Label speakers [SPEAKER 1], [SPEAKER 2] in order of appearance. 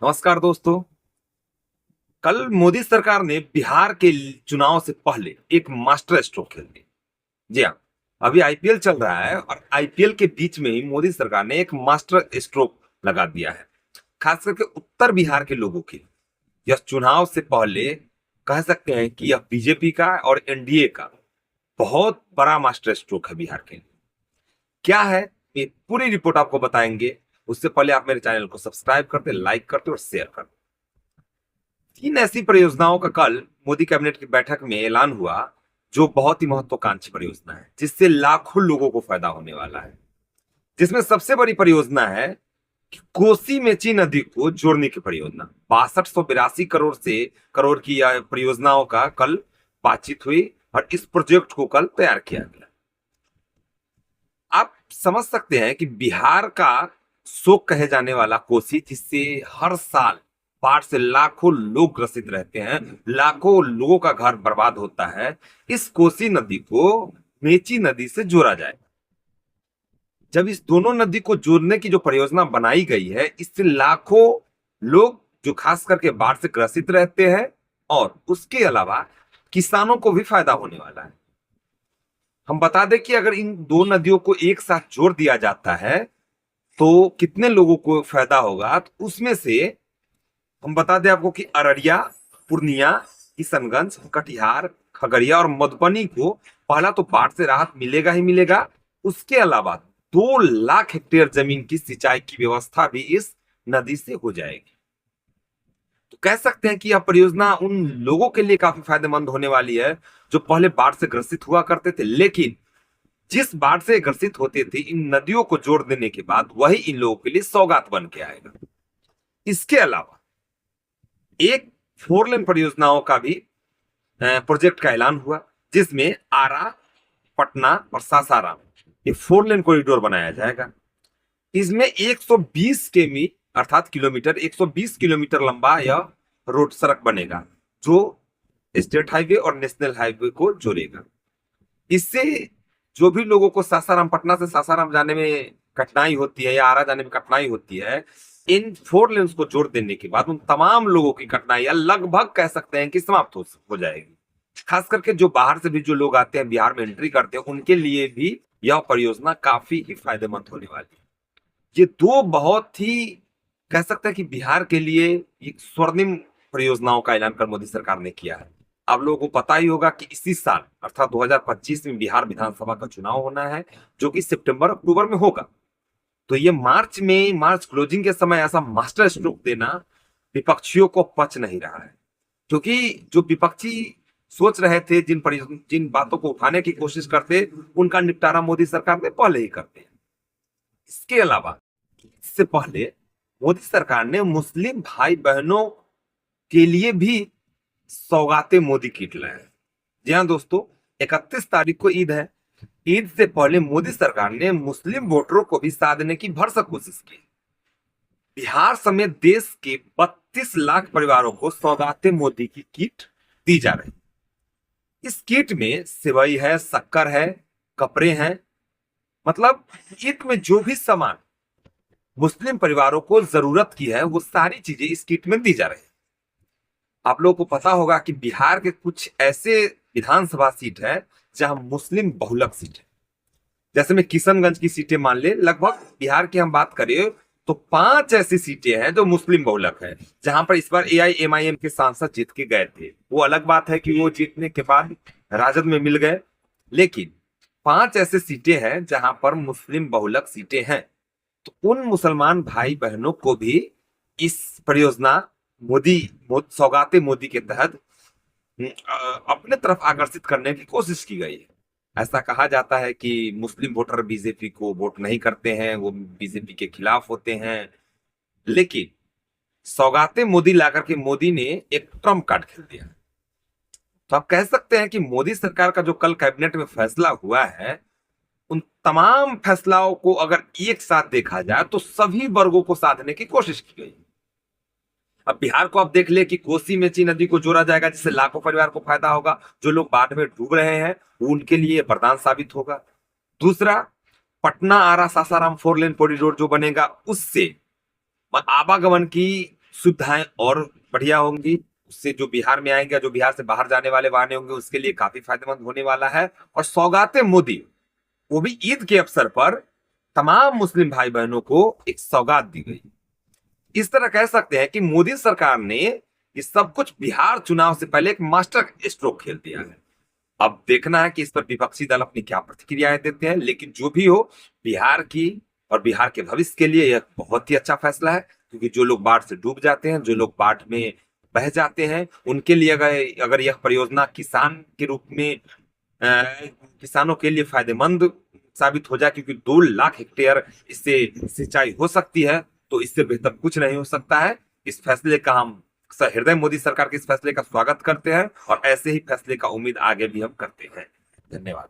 [SPEAKER 1] नमस्कार दोस्तों। कल मोदी सरकार ने बिहार के चुनाव से पहले एक मास्टर स्ट्रोक खेल दी। जी हाँ, अभी आईपीएल चल रहा है और आईपीएल के बीच में ही मोदी सरकार ने एक मास्टर स्ट्रोक लगा दिया है, खास करके उत्तर बिहार के लोगों के लिए। यह चुनाव से पहले कह सकते हैं कि यह बीजेपी का और एनडीए का बहुत बड़ा मास्टर स्ट्रोक है बिहार के लिए। क्या है ये पूरी रिपोर्ट आपको बताएंगे। उससे पहले आप मेरे चैनल को सब्सक्राइब करते, लाइक करते और शेयर करते। तीन ऐसी परियोजनाओं का कल मोदी कैबिनेट की बैठक में ऐलान हुआ जो बहुत ही महत्वाकांक्षी परियोजना है, जिससे लाखों लोगों को फायदा होने वाला है। जिसमें सबसे बड़ी परियोजना है कि कोसी मेची नदी को जोड़ने की परियोजना। 6282 करोड़ की यह परियोजनाओं का कल बातचीत हुई और इस प्रोजेक्ट को कल तैयार किया गया। आप समझ सकते हैं कि बिहार का शोक कहे जाने वाला कोसी, जिससे हर साल बाढ़ से लाखों लोग ग्रसित रहते हैं, लाखों लोगों का घर बर्बाद होता है, इस कोसी नदी को मेची नदी से जोड़ा जाए। जब इस दोनों नदी को जोड़ने की जो परियोजना बनाई गई है, इससे लाखों लोग जो खास करके बाढ़ से ग्रसित रहते हैं और उसके अलावा किसानों को भी फायदा होने वाला है। हम बता दें कि अगर इन दो नदियों को एक साथ जोड़ दिया जाता है तो कितने लोगों को फायदा होगा, तो उसमें से हम बता दें आपको कि अररिया, पूर्णिया, किशनगंज, कटिहार, खगड़िया और मधुबनी को पहला तो बाढ़ से राहत मिलेगा ही मिलेगा। उसके अलावा 2 लाख हेक्टेयर जमीन की सिंचाई की व्यवस्था भी इस नदी से हो जाएगी। तो कह सकते हैं कि यह परियोजना उन लोगों के लिए काफी फायदेमंद होने वाली है जो पहले बाढ़ से ग्रसित हुआ करते थे, लेकिन जिस बाढ़ से ग्रसित होते थे, इन नदियों को जोड़ देने के बाद वही इन लोगों के लिए सौगात बन के आएगा। इसके अलावा एक 4 लेन परियोजनाओं का भी प्रोजेक्ट का ऐलान हुआ, जिसमें आरा, पटना और सासाराम ये 4 लेन कॉरिडोर बनाया जाएगा। इसमें 120 केमी अर्थात किलोमीटर 120 किलोमीटर लंबा यह रोड सड़क बनेगा जो स्टेट हाईवे और नेशनल हाईवे को जोड़ेगा। इससे जो भी लोगों को सासाराम, पटना से सासाराम जाने में कठिनाई होती है या आरा जाने में कठिनाई होती है, इन 4 लेन्स को जोड़ देने के बाद उन तमाम लोगों की कठिनाइयां लगभग कह सकते हैं कि समाप्त हो जाएगी। खास करके जो बाहर से भी जो लोग आते हैं, बिहार में एंट्री करते हैं, उनके लिए भी यह परियोजना काफी ही फायदेमंद होने वाली है। ये दो बहुत ही कह सकते हैं कि बिहार के लिए एक स्वर्णिम परियोजनाओं का ऐलान कर मोदी सरकार ने किया है। आप लोगों को पता ही होगा कि इसी साल अर्थात 2025 में बिहार विधानसभा का चुनाव होना है, जो कि सितंबर अक्टूबर में होगा। तो ये मार्च क्लोजिंग के समय ऐसा मास्टर स्ट्रोक देना विपक्षियों को पच नहीं रहा है, क्योंकि जो विपक्षी सोच रहे थे, जिन बातों को उठाने की कोशिश करते, उनका निपटारा मोदी सरकार ने पहले ही करते हैं। इसके अलावा इससे पहले मोदी सरकार ने मुस्लिम भाई बहनों के लिए भी सौगाते मोदी किट लाए हैं। जी हाँ दोस्तों, 31 तारीख को ईद है। ईद से पहले मोदी सरकार ने मुस्लिम वोटरों को भी साथ देने की भरसक कोशिश की। बिहार समेत देश के 32 लाख परिवारों को सौगाते मोदी की किट दी जा रही। इस किट में सेवई है, शक्कर है, कपड़े हैं, मतलब ईद में जो भी सामान मुस्लिम परिवारों को जरूरत की है वो सारी चीजें इस किट में दी जा रही है। आप लोगों को पता होगा कि बिहार के कुछ ऐसे विधानसभा सीट है जहां मुस्लिम बहुलक सीट है। जैसे में किशनगंज की सीटें मान ले, लगभग बिहार की हम बात करें तो 5 ऐसी सीटें हैं जो मुस्लिम बहुलक है, जहां पर इस बार एआईएमआईएम के सांसद जीत के गए थे। वो अलग बात है कि वो जीतने के बाद राजद में मिल गए, लेकिन 5 ऐसे सीटें हैं जहां पर मुस्लिम बहुलक सीटें हैं। तो उन मुसलमान भाई बहनों को भी इस परियोजना सौगाते मोदी के तहत अपने तरफ आकर्षित करने की कोशिश की गई है। ऐसा कहा जाता है कि मुस्लिम वोटर बीजेपी को वोट नहीं करते हैं, वो बीजेपी के खिलाफ होते हैं, लेकिन सौगाते मोदी लाकर के मोदी ने एक ट्रम्प कार्ड खेल दिया। तो आप कह सकते हैं कि मोदी सरकार का जो कल कैबिनेट में फैसला हुआ है, उन तमाम फैसलाओं को अगर एक साथ देखा जाए तो सभी वर्गों को साधने की कोशिश की गई। अब बिहार को आप देख ले कि कोसी मेची नदी को जोड़ा जाएगा, जिससे लाखों परिवार को फायदा होगा। जो लोग बाढ़ में डूब रहे हैं उनके लिए वरदान साबित होगा। दूसरा, पटना आरा सासाराम 4 लेन कॉरिडोर जो बनेगा, उससे आवागमन की सुविधाएं और बढ़िया होंगी। उससे जो बिहार में आएंगे, जो बिहार से बाहर जाने वाले वाहन होंगे, उसके लिए काफी फायदेमंद होने वाला है। और सौगातें मोदी, वो भी ईद के अवसर पर तमाम मुस्लिम भाई बहनों को एक सौगात दी गई। इस तरह कह सकते हैं कि मोदी सरकार ने ये सब कुछ बिहार चुनाव से पहले एक मास्टर स्ट्रोक खेल दिया है। अब देखना है कि इस पर विपक्षी दल अपनी क्या प्रतिक्रियाएं देते हैं। लेकिन जो भी हो, बिहार की और बिहार के भविष्य के लिए यह बहुत ही अच्छा फैसला है, क्योंकि जो लोग बाढ़ से डूब जाते हैं, जो लोग बाढ़ में बह जाते हैं, उनके लिए अगर अगर यह परियोजना किसान के रूप में किसानों के लिए फायदेमंद साबित हो जाए, क्योंकि 2 लाख हेक्टेयर इससे सिंचाई हो सकती है, तो इससे बेहतर कुछ नहीं हो सकता है। इस फैसले का हम हृदय मोदी सरकार के इस फैसले का स्वागत करते हैं और ऐसे ही फैसले का उम्मीद आगे भी हम करते हैं। धन्यवाद।